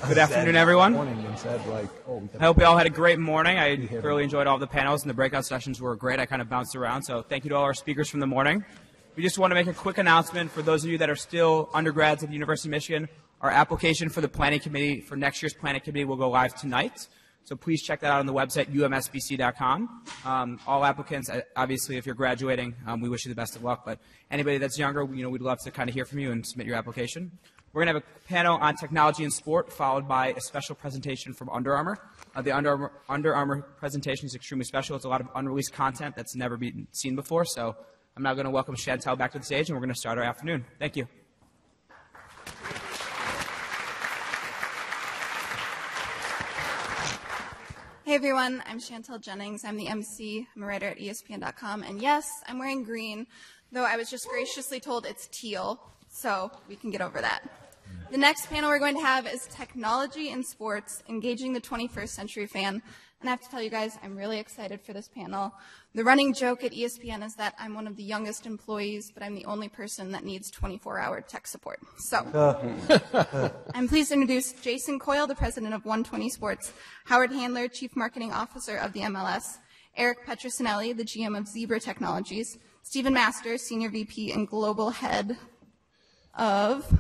Good afternoon, everyone. I I hope you all had a great morning. I thoroughly enjoyed all the panels, and the breakout sessions were great. I kind of bounced around, so thank you to all our speakers from the morning. We just want to make a quick announcement for those of you that are still undergrads at the University of Michigan. Our application for the planning committee, for next year's planning committee, will go live tonight. So please check that out on the website, umsbc.com. All applicants, obviously, if you're graduating, we wish you the best of luck. But anybody that's younger, we'd love to kind of hear from you and submit your application. We're going to have a panel on technology and sport, followed by a special presentation from Under Armour. The Under Armour presentation is extremely special. It's a lot of unreleased content that's never been seen before. So I'm now going to welcome Chantel back to the stage, and we're going to start our afternoon. Thank you. Hey everyone, I'm Chantel Jennings. I'm the MC. I'm a writer at ESPN.com. And yes, I'm wearing green, though I was just graciously told it's teal, so we can get over that. The next panel we're going to have is Technology in Sports, Engaging the 21st Century Fan. And I have to tell you guys, I'm really excited for this panel. The running joke at ESPN is that I'm one of the youngest employees, but I'm the only person that needs 24-hour tech support. So I'm pleased to introduce Jason Coyle, the president of 120 Sports, Howard Handler, chief marketing officer of the MLS, Eric Petrosinelli, the GM of Zebra Technologies, Stephen Masters, senior VP and global head of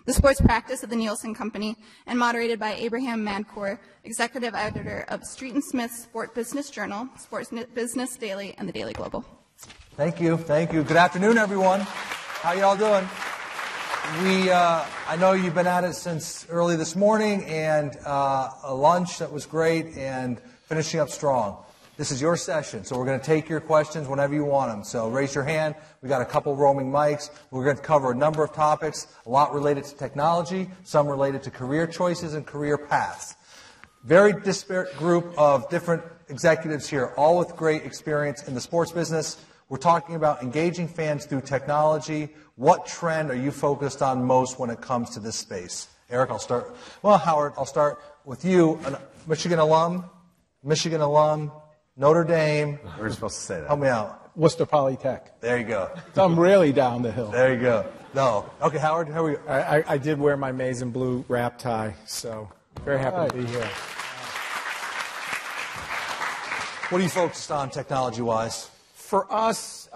the sports practice of the Nielsen Company, and moderated by Abraham Madkour, executive editor of Street & Smith's Sport Business Journal, Sports Business Daily, and the Daily Global. Thank you. Thank you. Good afternoon, everyone. How you all doing? I know you've been at it since early this morning, and a lunch that was great, and finishing up strong. This is your session, so we're going to take your questions whenever you want them. So raise your hand. We've got a couple roaming mics. We're going to cover a number of topics, a lot related to technology, some related to career choices and career paths. Very disparate group of different executives here, all with great experience in the sports business. We're talking about engaging fans through technology. What trend are you focused on most when it comes to this space? Eric, I'll start. Well, Howard, I'll start with you, a Michigan alum, Notre Dame. We're supposed to say that. Help me out. Worcester Polytech. There you go. So I'm really down the hill. There you go. No. Okay, Howard, how are you? I did wear my maize and blue wrap tie, so very happy to be here. What are you focused on technology-wise? For us,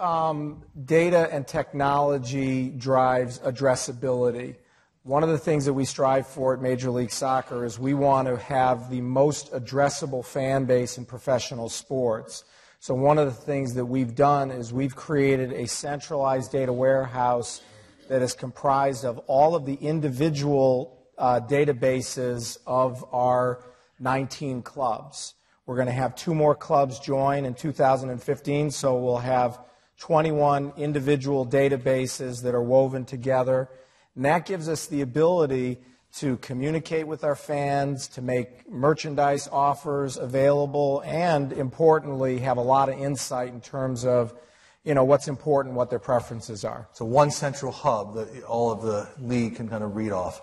data and technology drives addressability. One of the things that we strive for at Major League Soccer is we want to have the most addressable fan base in professional sports. So one of the things that we've done is we've created a centralized data warehouse that is comprised of all of the individual databases of our 19 clubs. We're going to have 2 more clubs join in 2015, so we'll have 21 individual databases that are woven together. And that gives us the ability to communicate with our fans, to make merchandise offers available, and importantly, have a lot of insight in terms of, what's important, what their preferences are. So one central hub that all of the league can kind of read off.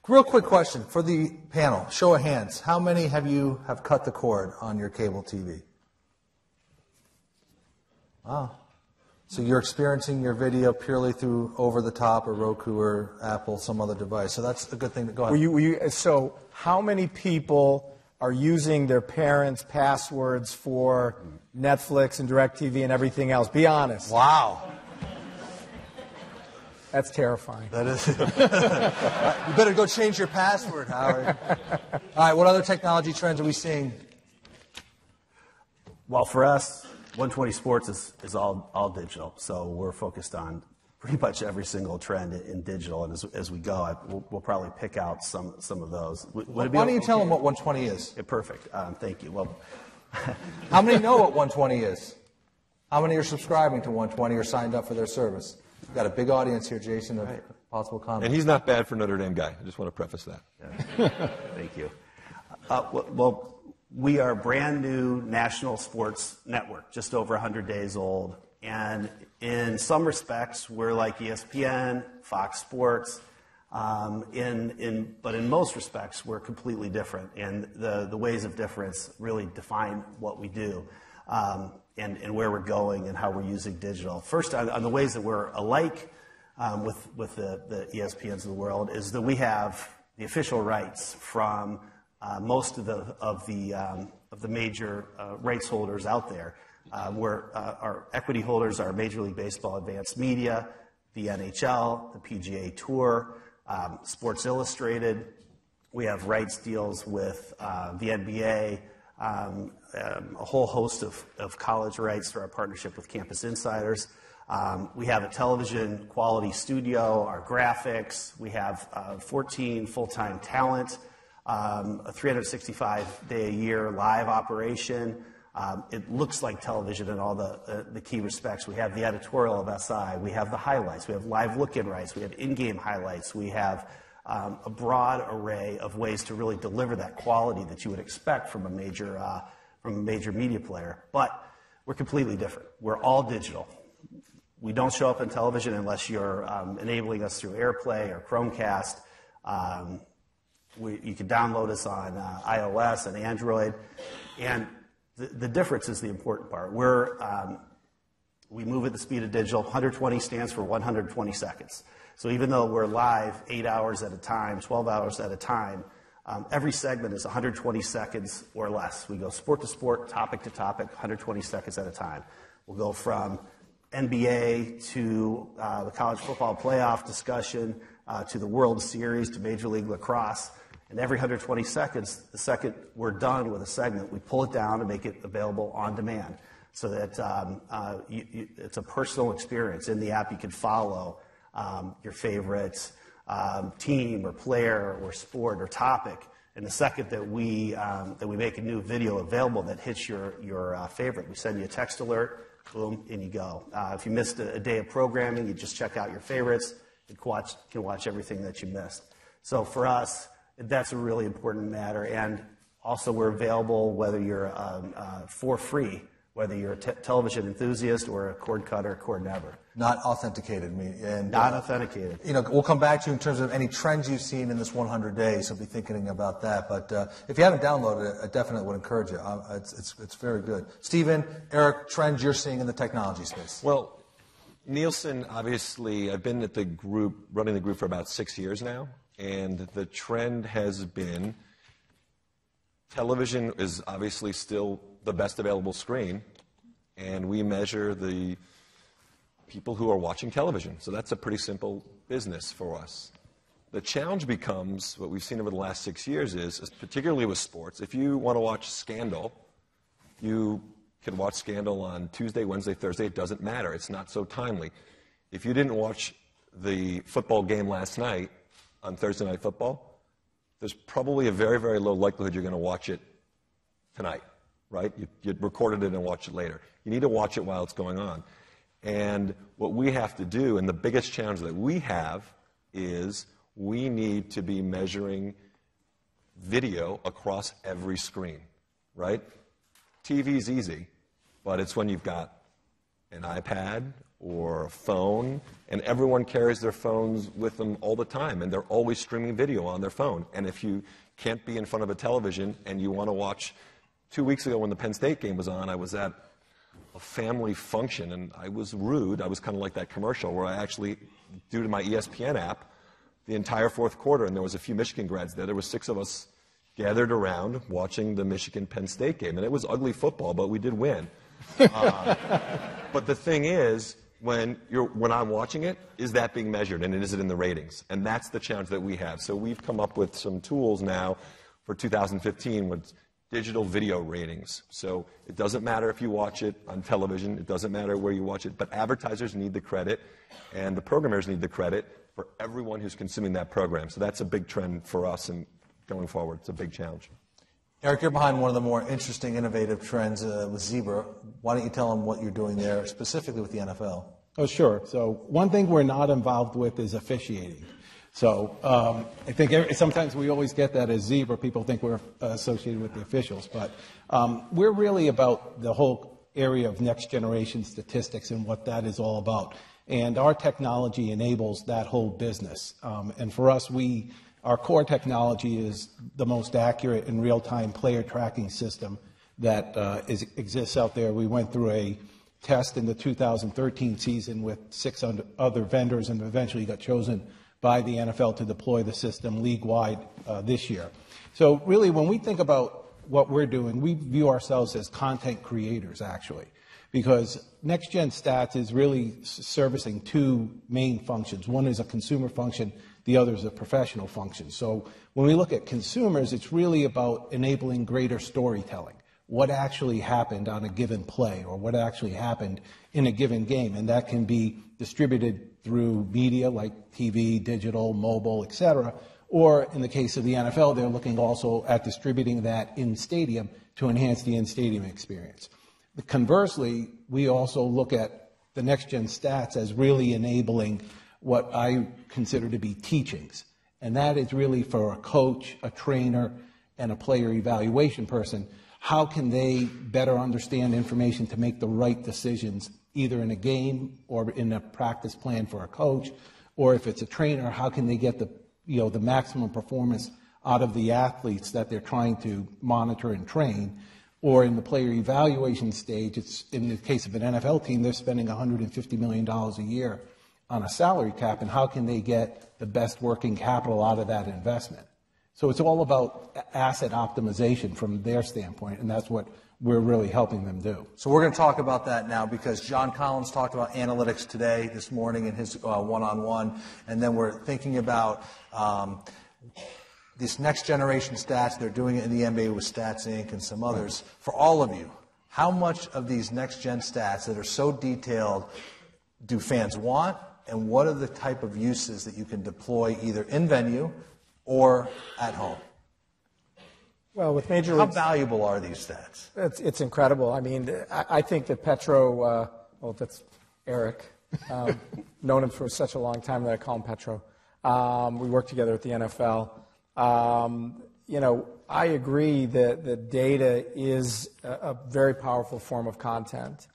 Real quick question for the panel. Show of hands. How many have cut the cord on your cable TV? Wow. So you're experiencing your video purely through over-the-top or Roku or Apple, some other device. So that's a good thing to go ahead. So how many people are using their parents' passwords for Netflix and DirecTV and everything else? Be honest. Wow. That's terrifying. That is. You better go change your password, Howard. All right, what other technology trends are we seeing? Well, for us, 120 Sports is all digital, so we're focused on pretty much every single trend in digital, and as we go, we'll probably pick out some of those. Why don't you tell them what 120 is? Yeah, perfect. Thank you. Well, how many know what 120 is? How many are subscribing to 120 or signed up for their service? We've got a big audience here, Jason, of possible comments. And he's not bad for Notre Dame guy. I just want to preface that. Yeah. Thank you. Well, we are a brand new national sports network, just over 100 days old. And in some respects, we're like ESPN, Fox Sports, but in most respects, we're completely different. And the ways of difference really define what we do and where we're going and how we're using digital. First, on the ways that we're alike with the ESPNs of the world is that we have the official rights from most of the major rights holders out there. Our equity holders are Major League Baseball Advanced Media, the NHL, the PGA Tour, Sports Illustrated. We have rights deals with the NBA, a whole host of college rights through our partnership with Campus Insiders. We have a television quality studio, our graphics. We have 14 full-time talent, a 365-day-a-year live operation. It looks like television in all the key respects. We have the editorial of SI. We have the highlights. We have live look-in rights. We have in-game highlights. We have a broad array of ways to really deliver that quality that you would expect from a major media player. But we're completely different. We're all digital. We don't show up on television unless you're enabling us through AirPlay or Chromecast. You can download us on iOS and Android. And the difference is the important part. We move at the speed of digital. 120 stands for 120 seconds. So even though we're live 8 hours at a time, 12 hours at a time, every segment is 120 seconds or less. We go sport to sport, topic to topic, 120 seconds at a time. We'll go from NBA to the college football playoff discussion to the World Series to Major League Lacrosse. And every 120 seconds, the second we're done with a segment, we pull it down and make it available on demand so that it's a personal experience. In the app, you can follow your favorite team or player or sport or topic. And the second that we make a new video available that hits your favorite, we send you a text alert, boom, in you go. If you missed a day of programming, you just check out your favorites. You can watch everything that you missed. So for us, that's a really important matter. And also we're available whether you're for free, whether you're a television enthusiast or a cord cutter, cord never. Not authenticated. Not authenticated. We'll come back to you in terms of any trends you've seen in this 100 days, so be thinking about that. But if you haven't downloaded it, I definitely would encourage you. It's very good. Stephen, Eric, trends you're seeing in the technology space? Well, Nielsen, obviously, I've been at the group, running the group for about 6 years now, and the trend has been television is obviously still the best available screen, and we measure the people who are watching television. So that's a pretty simple business for us. The challenge becomes, what we've seen over the last 6 years is particularly with sports, if you want to watch Scandal, you can watch Scandal on Tuesday, Wednesday, Thursday. It doesn't matter. It's not so timely. If you didn't watch the football game last night on Thursday Night Football, there's probably a very, very low likelihood you're going to watch it tonight, right? You recorded it and watch it later. You need to watch it while it's going on. And what we have to do, and the biggest challenge that we have, is we need to be measuring video across every screen, right? TV's easy, but it's when you've got an iPad or a phone, and everyone carries their phones with them all the time, and they're always streaming video on their phone. And if you can't be in front of a television and you want to watch, 2 weeks ago when the Penn State game was on, I was at a family function, and I was rude. I was kind of like that commercial where I actually, due to my ESPN app, the entire fourth quarter, and there was a few Michigan grads there. There were 6 of us gathered around watching the Michigan-Penn State game, and it was ugly football, but we did win. But the thing is, when I'm watching it, is that being measured, and is it in the ratings? And that's the challenge that we have. So we've come up with some tools now for 2015 with digital video ratings. So it doesn't matter if you watch it on television, it doesn't matter where you watch it, but advertisers need the credit, and the programmers need the credit for everyone who's consuming that program. So that's a big trend for us, and going forward, it's a big challenge. Eric, you're behind one of the more interesting, innovative trends with Zebra. Why don't you tell them what you're doing there, specifically with the NFL? Oh, sure. So one thing we're not involved with is officiating. So I think sometimes we always get that as Zebra. People think we're associated with the officials. But we're really about the whole area of next-generation statistics and what that is all about. And our technology enables that whole business. And for us, our core technology is the most accurate and real-time player tracking system that exists out there. We went through a test in the 2013 season with 6 other vendors and eventually got chosen by the NFL to deploy the system league-wide this year. So really, when we think about what we're doing, we view ourselves as content creators, actually, because next-gen stats is really servicing two main functions. One is a consumer function, the other is a professional function. So when we look at consumers, it's really about enabling greater storytelling. What actually happened on a given play, or what actually happened in a given game, and that can be distributed through media like TV, digital, mobile, etc. Or in the case of the NFL, they're looking also at distributing that in stadium to enhance the in-stadium experience. Conversely, we also look at the next-gen stats as really enabling what I consider to be teachings. And that is really for a coach, a trainer, and a player evaluation person. How can they better understand information to make the right decisions, either in a game or in a practice plan for a coach, or if it's a trainer, how can they get the maximum performance out of the athletes that they're trying to monitor and train? Or in the player evaluation stage, it's in the case of an NFL team, they're spending $150 million a year on a salary cap, and how can they get the best working capital out of that investment? So it's all about asset optimization from their standpoint, and that's what we're really helping them do. So we're going to talk about that now, because John Collins talked about analytics today, this morning, in his one-on-one, and then we're thinking about this next generation stats. They're doing it in the NBA with Stats Inc. and some others. For all of you, how much of these next gen stats that are so detailed do fans want, and what are the type of uses that you can deploy either in venue or at home? Well, with Major How League, valuable are these stats? it's incredible. I mean, I think that that's Eric, known him for such a long time that I call him Petro. We work together at the NFL. I agree that data is a very powerful form of content,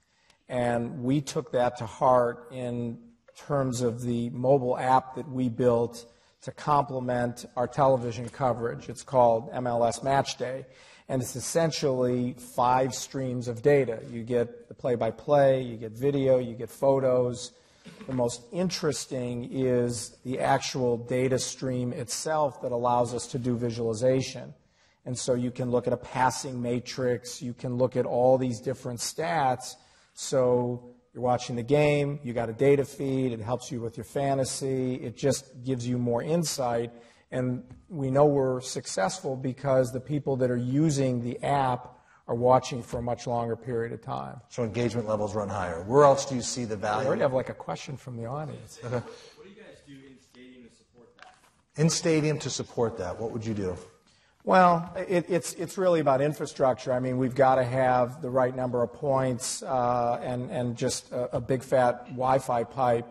and we took that to heart in terms of the mobile app that we built to complement our television coverage. It's called MLS Matchday, and it's essentially 5 streams of data. You get the play-by-play, you get video, you get photos. The most interesting is the actual data stream itself that allows us to do visualization. And so you can look at a passing matrix, you can look at all these different stats. So you're watching the game, you got a data feed, it helps you with your fantasy, it just gives you more insight. And we know we're successful because the people that are using the app are watching for a much longer period of time. So engagement levels run higher. Where else do you see the I value? already have like a question from the audience. Okay. What do you guys do in stadium to support that? In stadium to support that, what would you do? Well, it's really about infrastructure. I mean, we've got to have the right number of points and just a big fat Wi-Fi pipe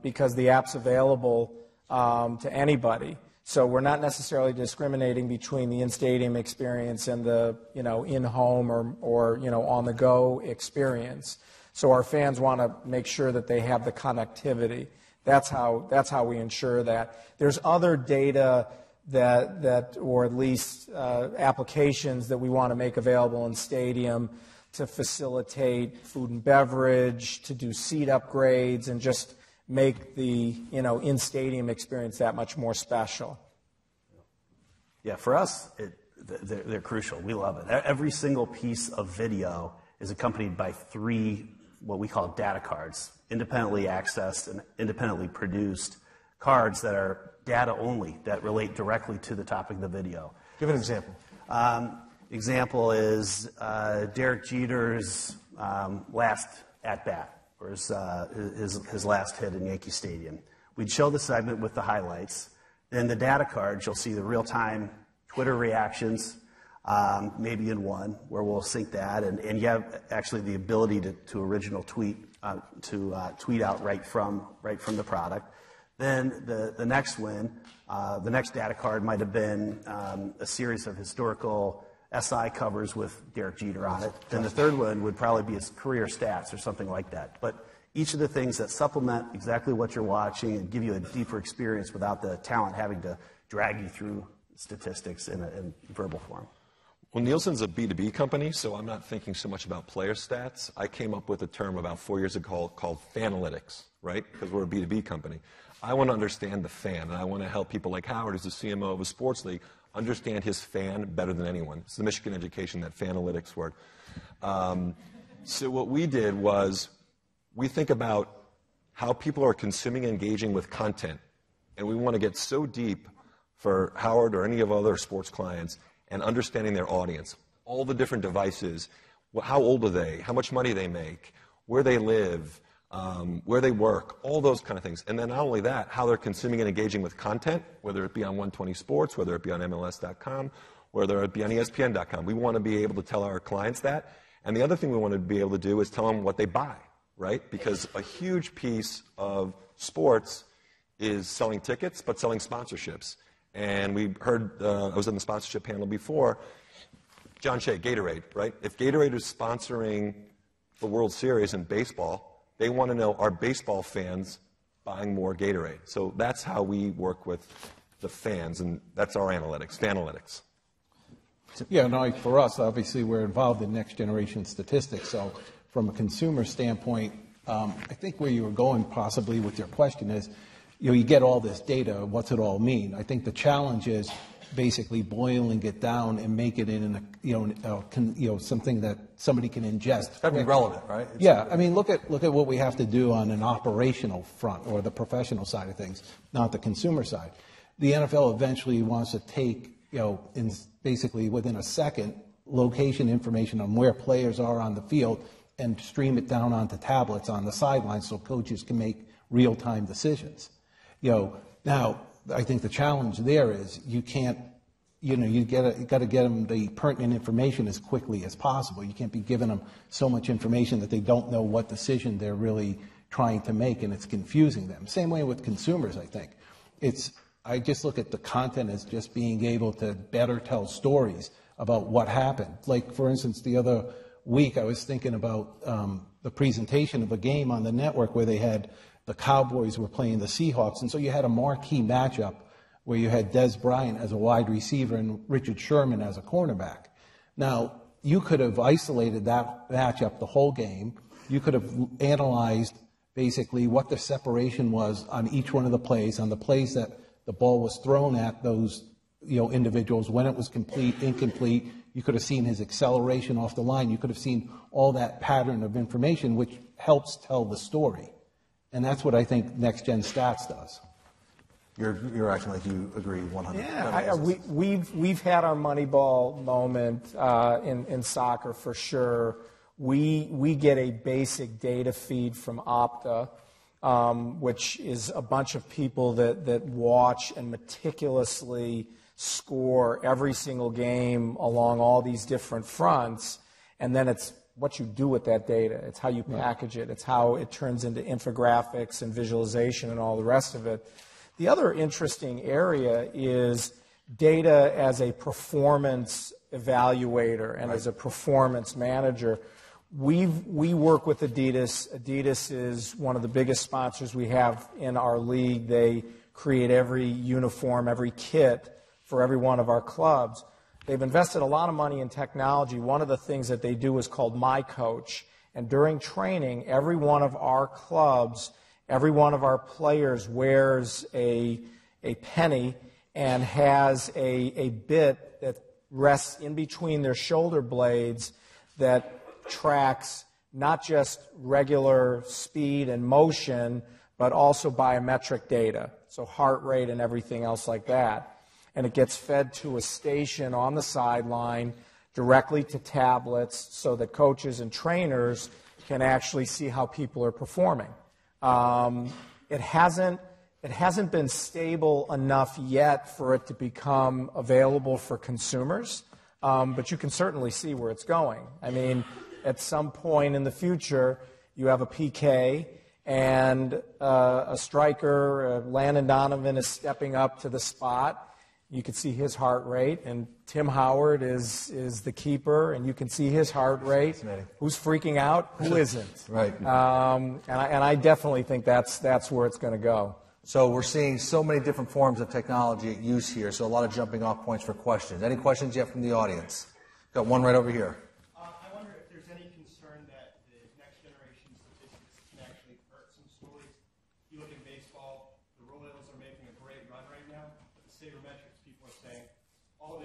because the app's available to anybody. So we're not necessarily discriminating between the in-stadium experience and the in-home or on-the-go experience. So our fans want to make sure that they have the connectivity. That's how we ensure that. There's other data that or at least applications that we want to make available in stadium to facilitate food and beverage, to do seat upgrades, and just make the in-stadium experience that much more special. Yeah, for us, they're crucial. We love it. Every single piece of video is accompanied by 3 what we call data cards, independently accessed and independently produced cards that are data only, that relate directly to the topic of the video. Give an example. Example is Derek Jeter's last at-bat, or his last hit in Yankee Stadium. We'd show the segment with the highlights. In the data cards, you'll see the real-time Twitter reactions, maybe in one, where we'll sync that, and you have actually the ability to original tweet, tweet out right from the product. Then the next one, the next data card might have been a series of historical SI covers with Derek Jeter on it. Then the third one would probably be his career stats or something like that. But each of the things that supplement exactly what you're watching and give you a deeper experience without the talent having to drag you through statistics in verbal form. Well, Nielsen's a B2B company, so I'm not thinking so much about player stats. I came up with a term about 4 years ago called fanalytics, right? Because we're a B2B company. I want to understand the fan, and I want to help people like Howard, who's the CMO of a sports league, understand his fan better than anyone. It's the Michigan education, that fanalytics word. So what we did was we think about how people are consuming and engaging with content, and we want to get so deep for Howard or any of other sports clients and understanding their audience, all the different devices, how old are they, how much money they make, where they live, where they work, all those kind of things. And then not only that, how they're consuming and engaging with content, whether it be on 120 Sports, whether it be on MLS.com, whether it be on ESPN.com. We want to be able to tell our clients that. And the other thing we want to be able to do is tell them what they buy, right? Because a huge piece of sports is selling tickets, but selling sponsorships. And we heard, I was on the sponsorship panel before, John Shea, Gatorade, right? If Gatorade is sponsoring the World Series in baseball, they want to know, are baseball fans buying more Gatorade? So that's how we work with the fans, and that's our analytics, fanalytics. Yeah, no, for us, obviously, we're involved in next generation statistics. So from a consumer standpoint, I think where you were going possibly with your question is, you get all this data, what's it all mean? I think the challenge is basically boiling it down and make it in something that somebody can ingest. It's got to be relevant, right? Yeah, I mean, look at what we have to do on an operational front or the professional side of things, not the consumer side. The NFL eventually wants to take, in basically within a second, location information on where players are on the field and stream it down onto tablets on the sidelines so coaches can make real-time decisions. Now, I think the challenge there is you can't, you got to get them the pertinent information as quickly as possible. You can't be giving them so much information that they don't know what decision they're really trying to make, and it's confusing them. Same way with consumers, I think. I just look at the content as just being able to better tell stories about what happened. Like, for instance, the other week I was thinking about the presentation of a game on the network where they had the Cowboys were playing the Seahawks, and so you had a marquee matchup where you had Des Bryant as a wide receiver and Richard Sherman as a cornerback. Now, you could have isolated that matchup the whole game. You could have analyzed basically what the separation was on each one of the plays, on the plays that the ball was thrown at those individuals, when it was complete, incomplete. You could have seen his acceleration off the line. You could have seen all that pattern of information, which helps tell the story. And that's what I think Next Gen Stats does. You're acting like you agree 100%. Yeah, we've had our Moneyball moment in soccer for sure. We get a basic data feed from Opta, which is a bunch of people that watch and meticulously score every single game along all these different fronts, and then it's what you do with that data. It's how you package it. It's how it turns into infographics and visualization and all the rest of it. The other interesting area is data as a performance evaluator and as a performance manager. We work with Adidas. Adidas is one of the biggest sponsors we have in our league. They create every uniform, every kit for every one of our clubs. They've invested a lot of money in technology. One of the things that they do is called My Coach. And during training, every one of our clubs, every one of our players wears a penny and has a bit that rests in between their shoulder blades that tracks not just regular speed and motion, but also biometric data, so heart rate and everything else like that. And it gets fed to a station on the sideline directly to tablets so that coaches and trainers can actually see how people are performing. It hasn't been stable enough yet for it to become available for consumers, but you can certainly see where it's going. I mean, at some point in the future, you have a PK and a striker, Landon Donovan, is stepping up to the spot. You can see his heart rate, and Tim Howard is the keeper, and you can see his heart rate. Who's freaking out? Who isn't? Right. And I definitely think that's where it's going to go. So we're seeing so many different forms of technology at use here, so a lot of jumping off points for questions. Any questions yet from the audience? Got one right over here. I wonder if there's any concern that the next generation statistics can actually hurt some stories. You look at baseball, the role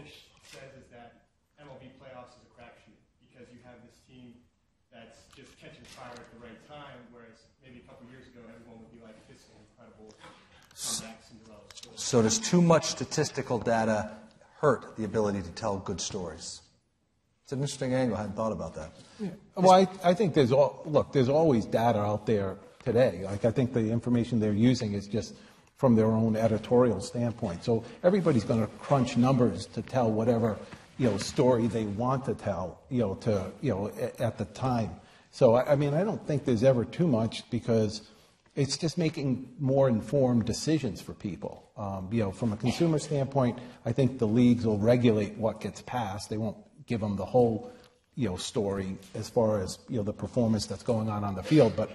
this says is that MLB playoffs is a crapshoot because you have this team that's just catching fire at the right time, whereas maybe a couple years ago everyone would be like, this is incredible comeback Cinderella story. So does too much statistical data hurt the ability to tell good stories? It's an interesting angle. I hadn't thought about that. Yeah. Well, I think there's always data out there today. Like, I think the information they're using is just from their own editorial standpoint. So everybody's going to crunch numbers to tell whatever, story they want to tell, at the time. So, I mean, I don't think there's ever too much because it's just making more informed decisions for people. From a consumer standpoint, I think the leagues will regulate what gets passed. They won't give them the whole, story as far as, the performance that's going on the field. But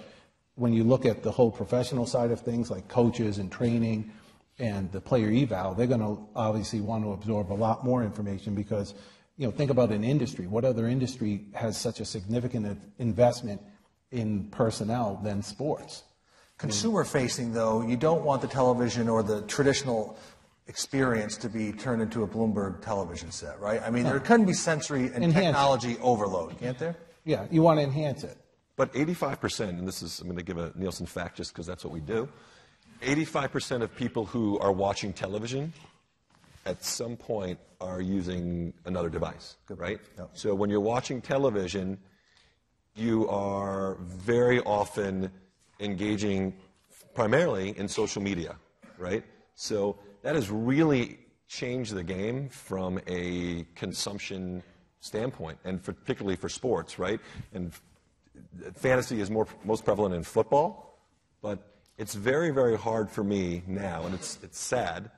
when you look at the whole professional side of things, like coaches and training and the player eval, they're going to obviously want to absorb a lot more information because, think about an industry. What other industry has such a significant investment in personnel than sports? Consumer-facing, though, you don't want the television or the traditional experience to be turned into a Bloomberg television set, right? I mean, there can be sensory and technology overload, can't there? Yeah, you want to enhance it. But 85%, and I'm going to give a Nielsen fact just because that's what we do, 85% of people who are watching television at some point are using another device, right? Yep. So when you're watching television, you are very often engaging primarily in social media, right? So that has really changed the game from a consumption standpoint, and particularly for sports, right? And fantasy is most prevalent in football, but it's very, very hard for me now, and it's sad,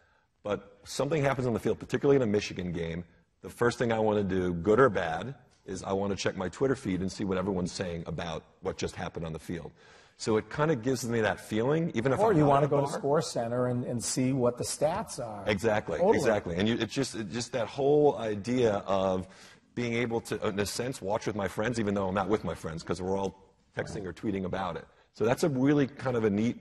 but something happens on the field, particularly in a Michigan game, the first thing I want to do, good or bad, is I want to check my Twitter feed and see what everyone's saying about what just happened on the field. So it kind of gives me that feeling, even if or I'm you not want to at go the to bar. Score Center and see what the stats are. Exactly, Totally. exactly. And it's just that whole idea of being able to, in a sense, watch with my friends, even though I'm not with my friends, because we're all texting or tweeting about it. So that's a really kind of a neat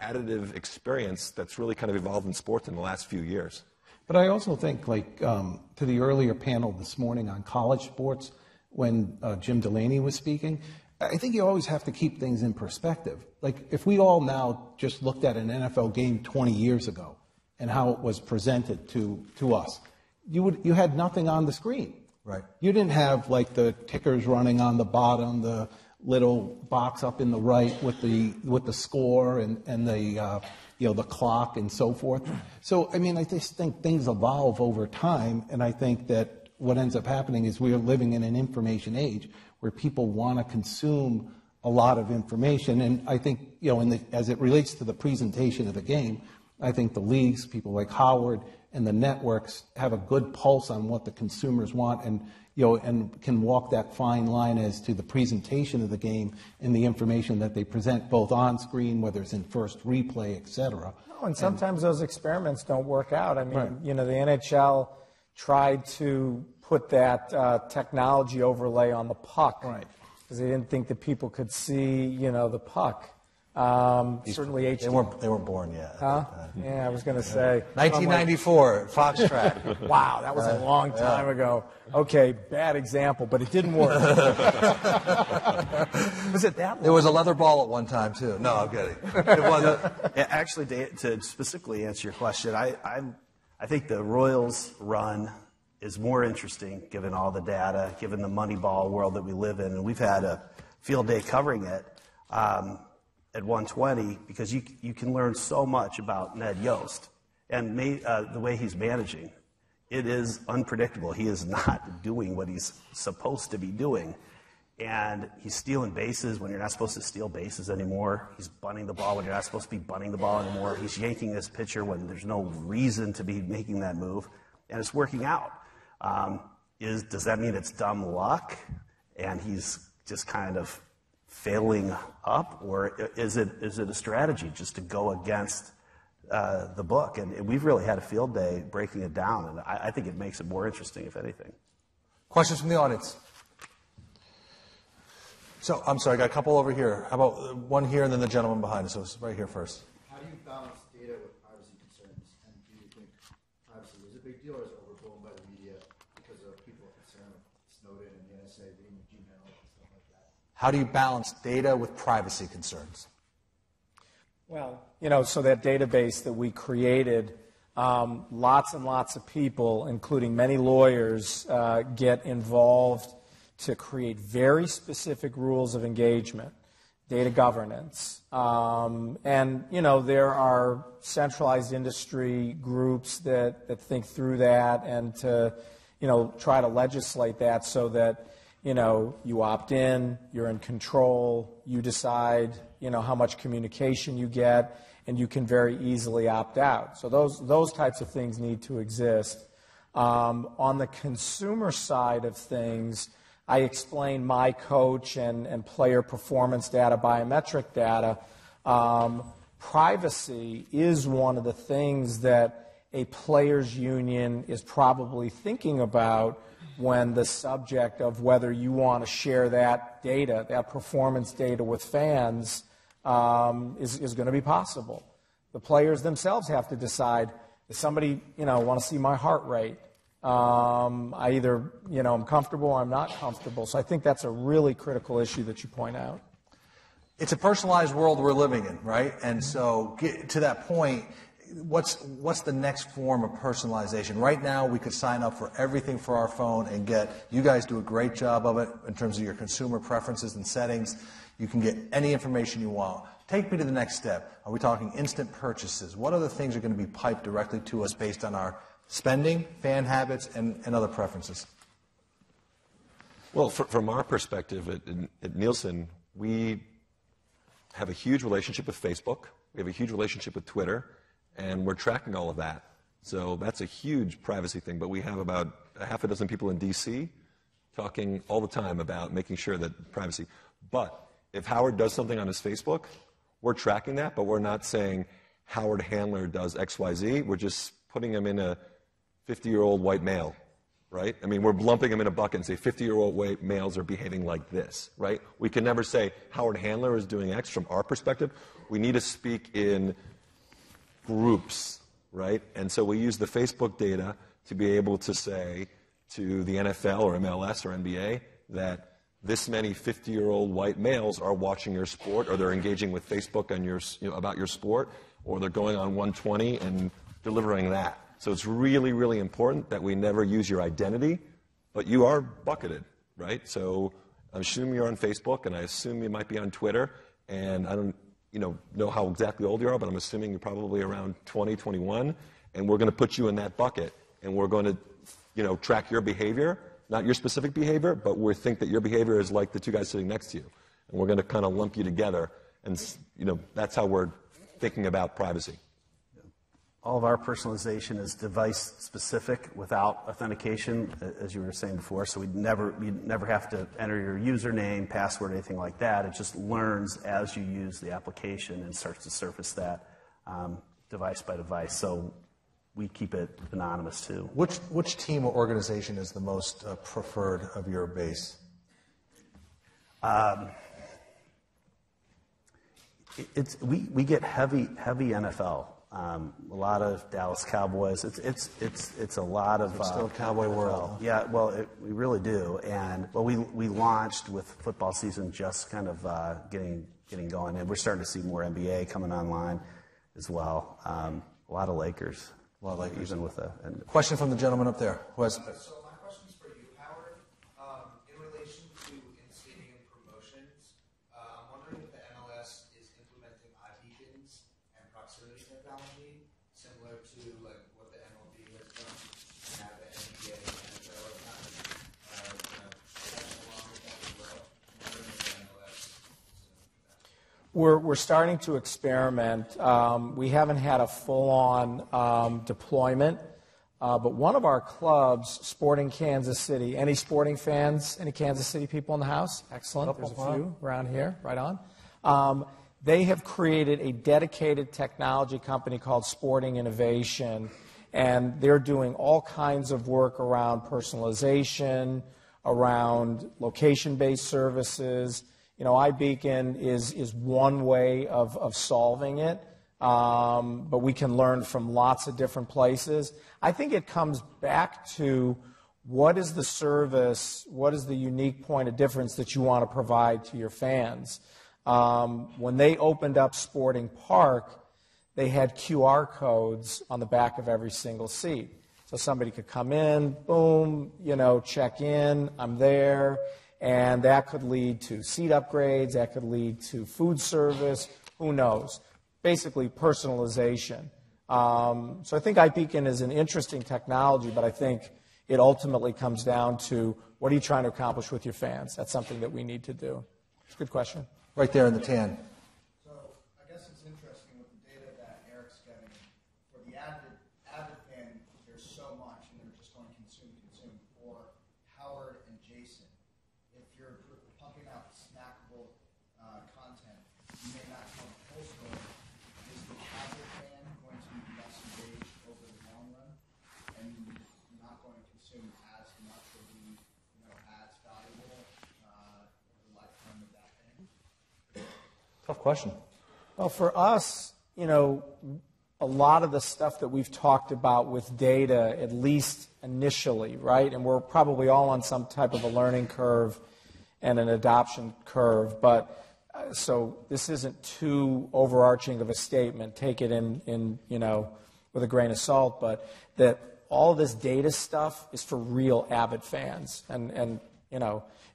additive experience that's really kind of evolved in sports in the last few years. But I also think, to the earlier panel this morning on college sports, when Jim Delaney was speaking, I think you always have to keep things in perspective. Like, if we all now just looked at an NFL game 20 years ago and how it was presented to us, you had nothing on the screen. Right. You didn't have, the tickers running on the bottom, the little box up in the right with the score and the clock and so forth. So, I mean, I just think things evolve over time, and I think that what ends up happening is we are living in an information age where people want to consume a lot of information. And I think, as it relates to the presentation of the game, I think the leagues, people like Howard and the networks have a good pulse on what the consumers want and can walk that fine line as to the presentation of the game and the information that they present both on screen, whether it's in first replay, et cetera. No, and sometimes those experiments don't work out. I mean, Right. the NHL tried to put that technology overlay on the puck. Right. Because they didn't think that people could see, the puck. Certainly HD. They weren't born yet. Huh? Yeah, I was going to say. 1994, Fox Track. Wow, that was a long time ago. Okay, bad example, but it didn't work. Was it that long? There was a leather ball at one time, too. No, I'm kidding. It wasn't. Actually, to specifically answer your question, I think the Royals run is more interesting given all the data, given the Moneyball world that we live in. And we've had a field day covering it at 120 because you can learn so much about Ned Yost and the way he's managing. It is unpredictable. He is not doing what he's supposed to be doing. And he's stealing bases when you're not supposed to steal bases anymore. He's bunting the ball when you're not supposed to be bunting the ball anymore. He's yanking his pitcher when there's no reason to be making that move. And it's working out. Does that mean it's dumb luck and he's just kind of failing up? Or is it a strategy just to go against the book? And we've really had a field day breaking it down. And I think it makes it more interesting, if anything. Questions from the audience? So, I'm sorry, I got a couple over here. How about one here and then the gentleman behind us? So it's right here first. How do you balance data with privacy concerns? And do you think privacy is a a big deal or is it overblown by the media because of people concerned with Snowden and the NSA reading the Gmail and stuff like that? How do you balance data with privacy concerns? Well, so that database that we created, lots and lots of people, including many lawyers, get involved to create very specific rules of engagement, data governance. And, there are centralized industry groups that think through that and to, try to legislate that so that, you opt in, you're in control, you decide, how much communication you get, and you can very easily opt out. So those types of things need to exist. On the consumer side of things, I explained my coach and player performance data, biometric data. Privacy is one of the things that a players' union is probably thinking about when the subject of whether you want to share that data, that performance data with fans, is going to be possible. The players themselves have to decide, does somebody, want to see my heart rate? I either, I'm comfortable or I'm not comfortable. So I think that's a really critical issue that you point out. It's a personalized world we're living in, right? And so to that point, what's the next form of personalization? Right now, we could sign up for everything for our phone and you guys do a great job of it in terms of your consumer preferences and settings. You can get any information you want. Take me to the next step. Are we talking instant purchases? What other things are going to be piped directly to us based on our spending, fan habits, and other preferences? Well, from our perspective at Nielsen, we have a huge relationship with Facebook. We have a huge relationship with Twitter, and we're tracking all of that. So that's a huge privacy thing. But we have about a half a dozen people in D.C. talking all the time about making sure that privacy. But if Howard does something on his Facebook, we're tracking that, but we're not saying Howard Handler does X, Y, Z. We're just putting him in a 50-year-old white male, right? I mean, we're lumping him in a bucket and say 50-year-old white males are behaving like this, right? We can never say Howard Handler is doing X from our perspective. We need to speak in groups, right? And so we use the Facebook data to be able to say to the NFL or MLS or NBA that this many 50-year-old white males are watching your sport, or they're engaging with Facebook on your, about your sport, or they're going on 120 and delivering that. So it's really, really important that we never use your identity, but you are bucketed, right? So I assume you're on Facebook, and I assume you might be on Twitter, and I don't know how exactly old you are, but I'm assuming you're probably around 20, 21, and we're going to put you in that bucket, and we're going to track your behavior. Not your specific behavior, but we think that your behavior is like the two guys sitting next to you. And we're going to kind of lump you together. And, that's how we're thinking about privacy. All of our personalization is device-specific without authentication, as you were saying before. So you never have to enter your username, password, anything like that. It just learns as you use the application and starts to surface that device by device. So we keep it anonymous too. Which team or organization is the most preferred of your base? We get heavy NFL. A lot of Dallas Cowboys. It's a lot of. It's still a Cowboy world. Yeah, well, we really do. And we launched with football season just kind of getting going, and we're starting to see more NBA coming online as well. A lot of Lakers. Well, like even with a question from the gentleman up there. Who has, So my question is for you, Howard. In relation to in-stadium promotions, I'm wondering if the MLS is implementing iBeacons and proximity technology, similar to like what the MLB has done, and have the NBA and NFL kind of catch along with that as well. I'm wondering if the MLS is We're starting to experiment. We haven't had a full-on deployment, but one of our clubs, Sporting Kansas City, any sporting fans, any Kansas City people in the house? Excellent. There's a few around here. Right on. They have created a dedicated technology company called Sporting Innovation, and they're doing all kinds of work around personalization, around location-based services. iBeacon is one way of solving it. but we can learn from lots of different places. I think it comes back to what is the service, what is the unique point of difference that you want to provide to your fans. When they opened up Sporting Park, they had QR codes on the back of every single seat. So somebody could come in, boom, check in, I'm there, and that could lead to seat upgrades, that could lead to food service, who knows. Basically personalization. So I think iBeacon is an interesting technology, but I think it ultimately comes down to what are you trying to accomplish with your fans? That's something that we need to do. It's a good question. Right there in the tan. So I guess it's interesting with the data that Eric's getting. For the avid fan, there's so much, and they're just going to consume. For Howard and Jason, if you're pumping out snackable content, you may not tell the full story. Is the casual fan going to be less engaged over the long run and not going to consume as much or be as valuable over the lifetime of that fan? Tough question. Well, for us, a lot of the stuff that we've talked about with data, at least initially, right? And we're probably all on some type of a learning curve and an adoption curve, but so this isn't too overarching of a statement. Take it in with a grain of salt, but that all this data stuff is for real avid fans, and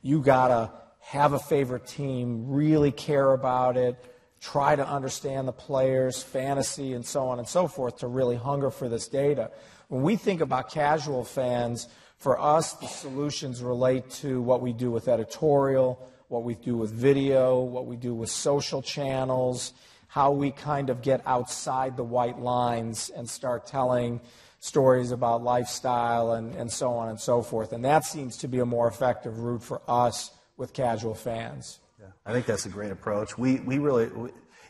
you gotta have a favorite team, really care about it, try to understand the players, fantasy, and so on and so forth to really hunger for this data. When we think about casual fans, for us, the solutions relate to what we do with editorial, what we do with video, what we do with social channels, how we kind of get outside the white lines and start telling stories about lifestyle and so on and so forth. And that seems to be a more effective route for us with casual fans. Yeah, I think that's a great approach. We really,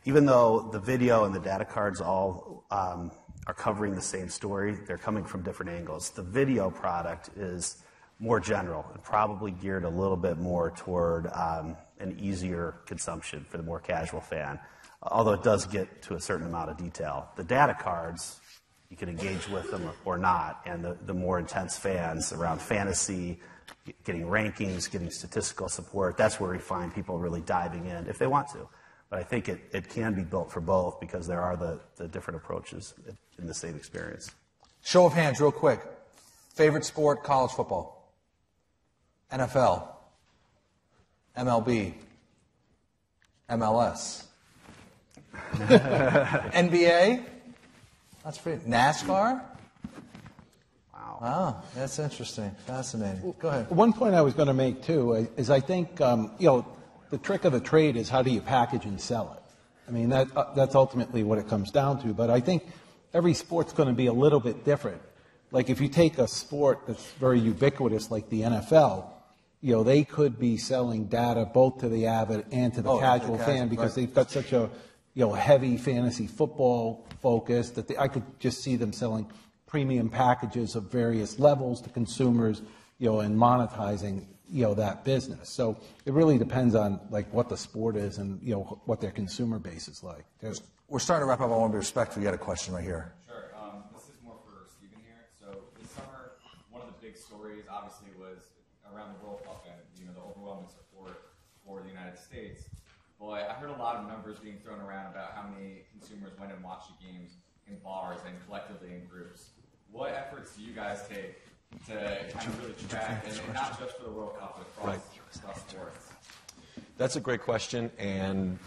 even though the video and the data cards all are covering the same story, they're coming from different angles. The video product is more general and probably geared a little bit more toward an easier consumption for the more casual fan, although it does get to a certain amount of detail. The data cards, you can engage with them or not, and the more intense fans around fantasy, getting rankings, getting statistical support, that's where we find people really diving in if they want to. But I think it can be built for both because there are the different approaches in the same experience. Show of hands, real quick. Favorite sport, college football? NFL? MLB? MLS? NBA? That's pretty. NASCAR? Wow, that's interesting. Fascinating. Go ahead. One point I was going to make, too, is I think, the trick of the trade is how do you package and sell it? I mean, that's ultimately what it comes down to. But I think every sport's going to be a little bit different. Like if you take a sport that's very ubiquitous like the NFL, they could be selling data both to the avid and to the casual fan because they've got such a heavy fantasy football focus that I could just see them selling premium packages of various levels to consumers, and monetizing, that business. So it really depends on like what the sport is and, what their consumer base is like. We're starting to wrap up. I want to be respectful. You got a question right here. Sure. This is more for Stephen here. So this summer, one of the big stories obviously was around the World Cup and, the overwhelming support for the United States. But I heard a lot of numbers being thrown around about how many consumers went and watched the games in bars and collectively in groups. What efforts do you guys take to kind of really track, and not just for the World Cup, but across sports? That's a great question, and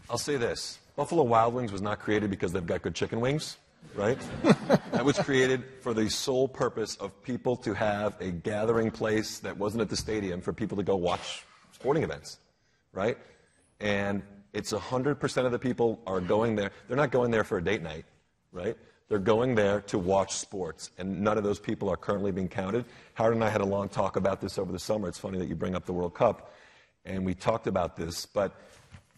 I'll say this. Buffalo Wild Wings was not created because they've got good chicken wings, right? That was created for the sole purpose of people to have a gathering place that wasn't at the stadium for people to go watch sporting events, right? And it's 100% of the people are going there. They're not going there for a date night, right? They're going there to watch sports, and none of those people are currently being counted. Howard and I had a long talk about this over the summer. It's funny that you bring up the World Cup, and we talked about this, but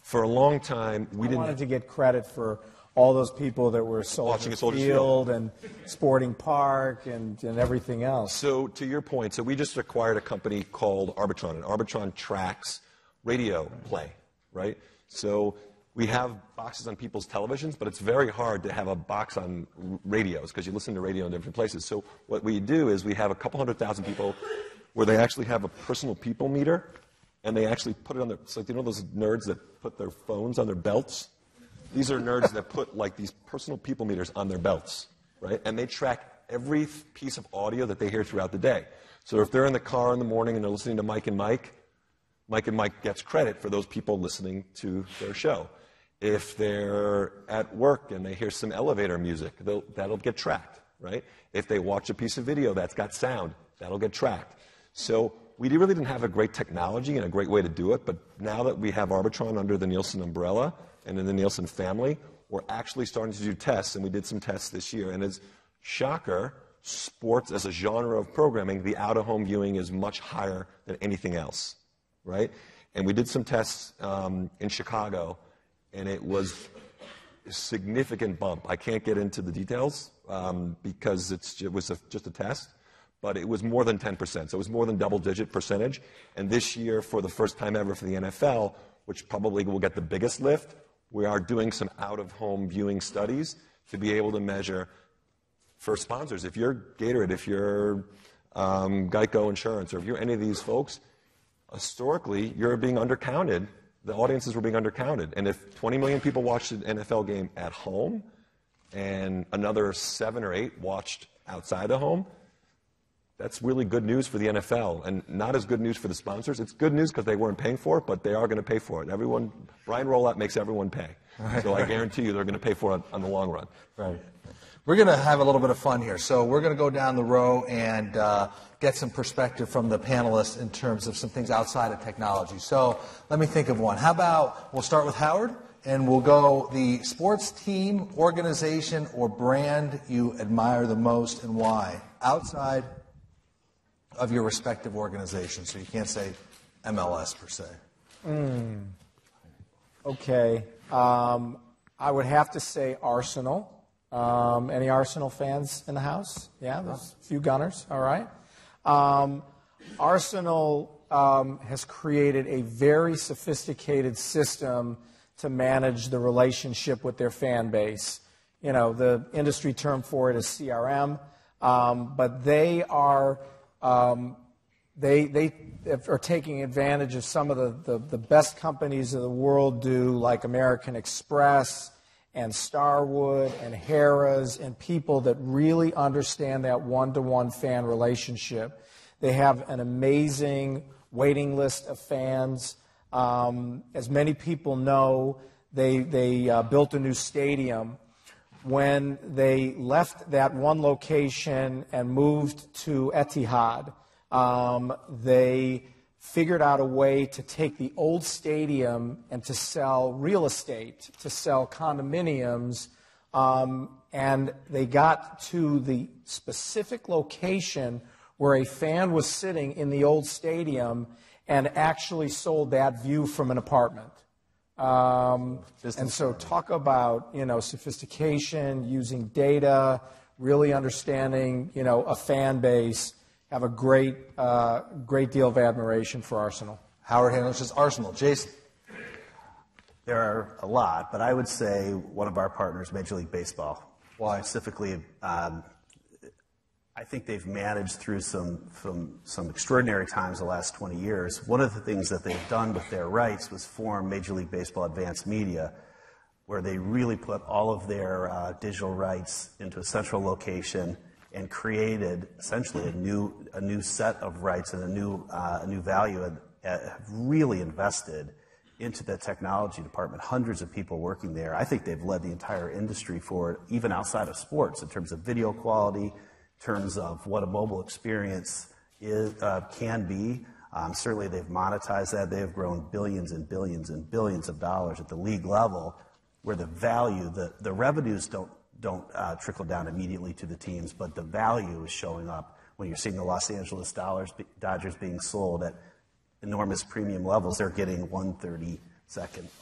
for a long time, we didn't... I wanted to get credit for all those people that were Soldier Field and Sporting Park and everything else. So to your point, so we just acquired a company called Arbitron, and Arbitron tracks radio play, right? So we have boxes on people's televisions, but it's very hard to have a box on radios because you listen to radio in different places. So what we do is we have a couple 100,000 people where they actually have a personal people meter, and they actually put it on their, it's like, you know those nerds that put their phones on their belts? These are nerds that put like these personal people meters on their belts, right? And they track every piece of audio that they hear throughout the day. So if they're in the car in the morning and they're listening to Mike and Mike gets credit for those people listening to their show. If they're at work and they hear some elevator music, that'll get tracked, right? If they watch a piece of video that's got sound, that'll get tracked. So we really didn't have a great technology and a great way to do it, but now that we have Arbitron under the Nielsen umbrella and in the Nielsen family, we're actually starting to do tests, and we did some tests this year. And as shocker, sports as a genre of programming, the out-of-home viewing is much higher than anything else, right? And we did some tests in Chicago, and it was a significant bump. I can't get into the details because it was just a test, but it was more than 10%. So it was more than double-digit percentage. And this year, for the first time ever for the NFL, which probably will get the biggest lift, we are doing some out-of-home viewing studies to be able to measure for sponsors. If you're Gatorade, if you're Geico Insurance, or if you're any of these folks, historically, you're being undercounted. The audiences were being undercounted. And if 20 million people watched an NFL game at home and another 7 or 8 watched outside the home, that's really good news for the NFL, and not as good news for the sponsors. It's good news because they weren't paying for it, but they are going to pay for it. Brian Roloff makes everyone pay. Right. So I guarantee you they're going to pay for it on the long run. Right. We're going to have a little bit of fun here. So we're going to go down the row and get some perspective from the panelists in terms of some things outside of technology. So let me think of one. How about we'll start with Howard, and we'll go the sports team, organization, or brand you admire the most and why, outside of your respective organization. So you can't say MLS per se. Okay. I would have to say Arsenal. Any Arsenal fans in the house? Yeah, there's a few Gunners. All right. Arsenal has created a very sophisticated system to manage the relationship with their fan base. You know, the industry term for it is CRM, but they are they are taking advantage of some of the best companies of the world do, like American Express and Starwood and Harrah's, and people that really understand that one-to-one fan relationship. They have an amazing waiting list of fans. As many people know, they built a new stadium. When they left that one location and moved to Etihad, they figured out a way to take the old stadium and to sell real estate, to sell condominiums, and they got to the specific location where a fan was sitting in the old stadium and actually sold that view from an apartment. And so talk about, you know, sophistication, using data, really understanding, you know, a fan base. Have a great deal of admiration for Arsenal. Howard Hanlon says Arsenal. Jason? There are a lot, but I would say one of our partners, Major League Baseball. Why? Specifically, I think they've managed through some extraordinary times the last 20 years. One of the things that they've done with their rights was form Major League Baseball Advanced Media, where they really put all of their digital rights into a central location and created essentially a new set of rights and a new value, and have really invested into the technology department. Hundreds of people working there. I think they've led the entire industry forward, even outside of sports, in terms of video quality, in terms of what a mobile experience can be. Certainly they've monetized that. They have grown billions and billions and billions of dollars at the league level, where the value, the revenues don't trickle down immediately to the teams, but the value is showing up when you're seeing the Los Angeles Dodgers being sold at enormous premium levels. They're getting 1/32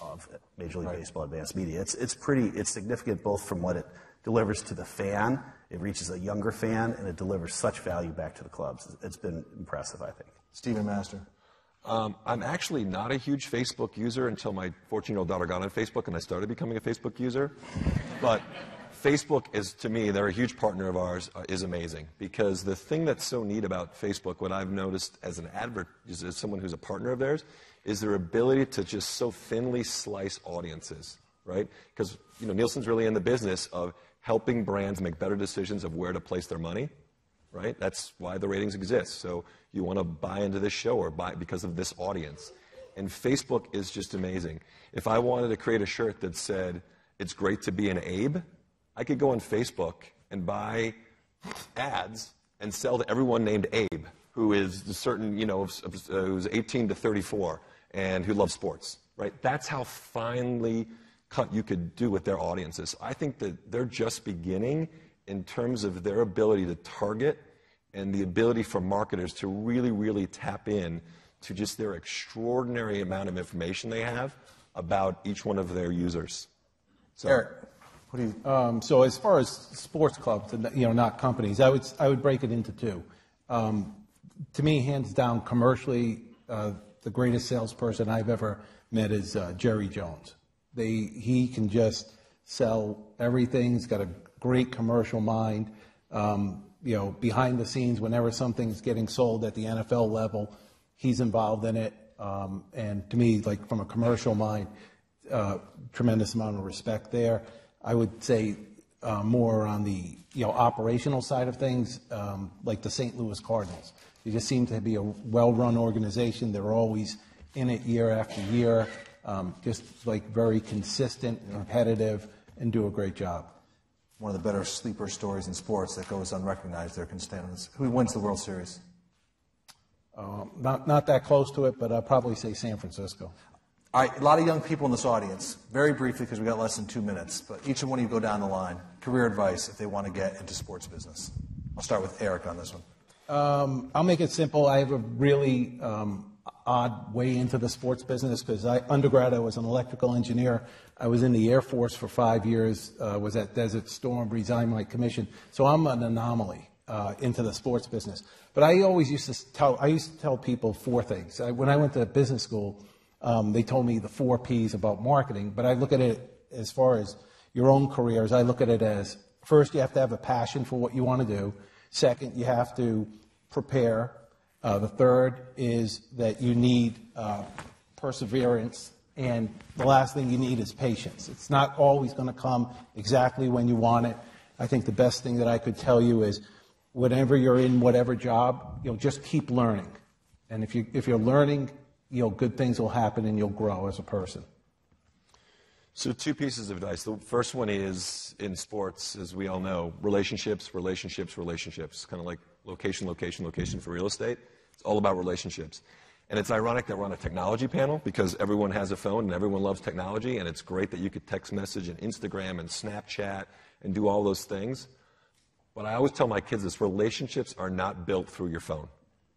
of Major League Baseball Advanced Media. It's significant both from what it delivers to the fan, it reaches a younger fan, and it delivers such value back to the clubs. It's been impressive, I think. Stephen Master. I'm actually not a huge Facebook user until my 14-year-old daughter got on Facebook and I started becoming a Facebook user. But Facebook is, to me, they're a huge partner of ours, is amazing. Because the thing that's so neat about Facebook, what I've noticed as as someone who's a partner of theirs, is their ability to just so thinly slice audiences, right? Because Nielsen's really in the business of helping brands make better decisions of where to place their money. Right? That's why the ratings exist. So you want to buy into this show or buy because of this audience. And Facebook is just amazing. If I wanted to create a shirt that said, it's great to be an Abe, I could go on Facebook and buy ads and sell to everyone named Abe, who is a certain, who's 18 to 34 and who loves sports. Right? That's how finely cut you could do with their audiences. I think that they're just beginning in terms of their ability to target and the ability for marketers to really, really tap in to just their extraordinary amount of information they have about each one of their users. So, Eric, what do you? So as far as sports clubs, not companies, I would break it into two. To me, hands down, commercially, the greatest salesperson I've ever met is Jerry Jones. He can just sell everything. He's got a great commercial mind. Behind the scenes, whenever something's getting sold at the NFL level, he's involved in it. And to me, like from a commercial mind, tremendous amount of respect there. I would say more on the operational side of things, like the St. Louis Cardinals. They just seem to be a well-run organization. They're always in it year after year, just like very consistent, competitive, and do a great job. One of the better sleeper stories in sports that goes unrecognized there can stand on this. Who wins the World Series? Not that close to it, but I'd probably say San Francisco. All right, a lot of young people in this audience. Very briefly, because we've got less than 2 minutes, but each one of you go down the line. Career advice if they want to get into sports business. I'll start with Eric on this one. I'll make it simple. I have a really odd way into the sports business because undergrad I was an electrical engineer. I was in the Air Force for 5 years, was at Desert Storm, resigned my commission. So I'm an anomaly into the sports business. But I always used to tell people four things. When I went to business school, they told me the 4 Ps about marketing, but I look at it as far as your own careers. I look at it as, first, you have to have a passion for what you want to do. Second, you have to prepare. The third is that you need perseverance. And the last thing you need is patience. It's not always going to come exactly when you want it. I think the best thing that I could tell you is whenever you're in whatever job, just keep learning. And if you're learning, good things will happen and you'll grow as a person. So 2 pieces of advice. The first one is in sports, as we all know, relationships. Kind of like location for real estate. It's all about relationships. And it's ironic that we're on a technology panel because everyone has a phone and everyone loves technology, and it's great that you could text message and Instagram and Snapchat and do all those things. But I always tell my kids this: relationships are not built through your phone,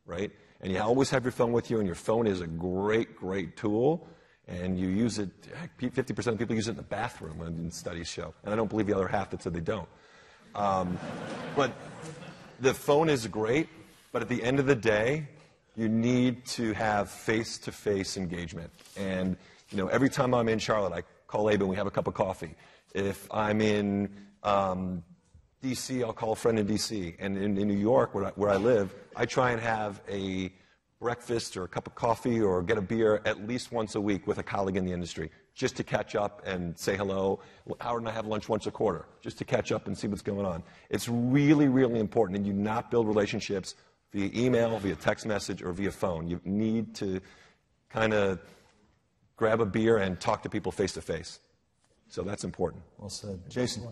right? And you always have your phone with you, and your phone is a great, great tool. And you use it, 50% of people use it in the bathroom, when studies show. And I don't believe the other half that said they don't. But the phone is great, but at the end of the day, you need to have face-to-face engagement. And, every time I'm in Charlotte, I call Abe and we have a cup of coffee. If I'm in D.C., I'll call a friend in D.C. And in New York, where I live, I try and have a breakfast or a cup of coffee or get a beer at least once a week with a colleague in the industry, just to catch up and say hello. Howard and I have lunch once a quarter, just to catch up and see what's going on. It's really, really important that you not build relationships via email, via text message, or via phone. You need to kind of grab a beer and talk to people face to face. So that's important. Well said. Jason?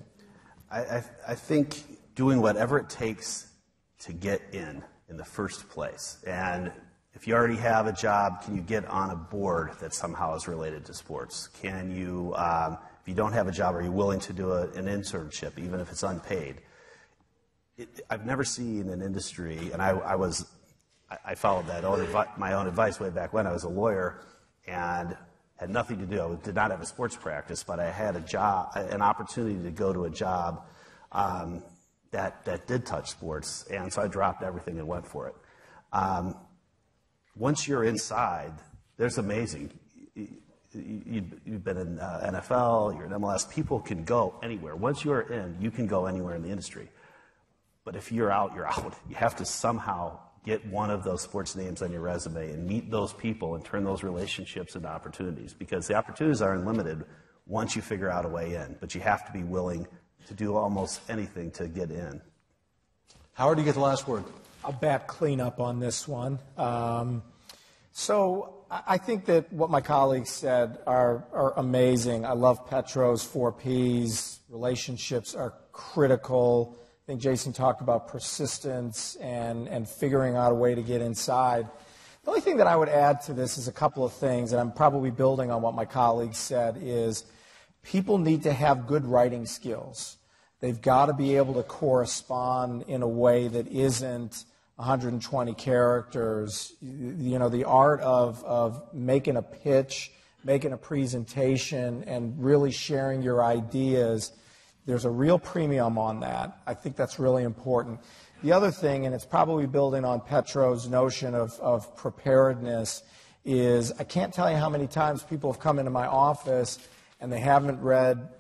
I think doing whatever it takes to get in the first place. And if you already have a job, can you get on a board that somehow is related to sports? Can you, if you don't have a job, are you willing to do an internship, even if it's unpaid? I've never seen an industry, and I followed my own advice way back when. I was a lawyer and had nothing to do. I did not have a sports practice, but I had an opportunity to go to a job that did touch sports, and so I dropped everything and went for it. once you're inside, there's amazing. You've been in NFL, you're in MLS. People can go anywhere. Once you're in, you can go anywhere in the industry. But if you're out, you're out. You have to somehow get one of those sports names on your resume and meet those people and turn those relationships into opportunities, because the opportunities are unlimited once you figure out a way in. But you have to be willing to do almost anything to get in. Howard, you get the last word. I'll back clean up on this one. So I think that what my colleagues said are amazing. I love Petro's 4 Ps. Relationships are critical. I think Jason talked about persistence and figuring out a way to get inside. The only thing that I would add to this is a couple of things, and I'm probably building on what my colleagues said, is people need to have good writing skills. They've got to be able to correspond in a way that isn't 120 characters. You know, the art of making a pitch, making a presentation, and really sharing your ideas, there's a real premium on that. I think that's really important. The other thing, and it's probably building on Petro's notion of preparedness, is I can't tell you how many times people have come into my office and they haven't read,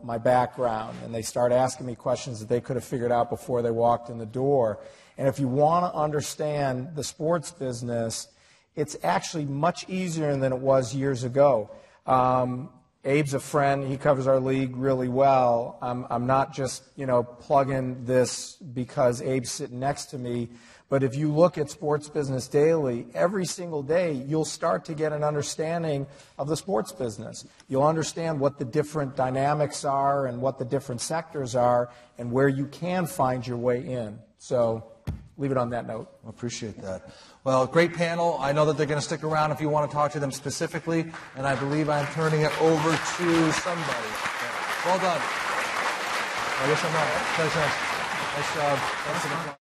my background, and they start asking me questions that they could have figured out before they walked in the door. And if you want to understand the sports business, it's actually much easier than it was years ago. Abe's a friend. He covers our league really well. I'm not just, plugging this because Abe's sitting next to me. But if you look at Sports Business Daily, every single day you'll start to get an understanding of the sports business. You'll understand what the different dynamics are and what the different sectors are and where you can find your way in. So leave it on that note. I appreciate that. Well, great panel. I know that they're going to stick around if you want to talk to them specifically, and I believe I'm turning it over to somebody. Well done. I guess I'm not. Nice job. Thanks.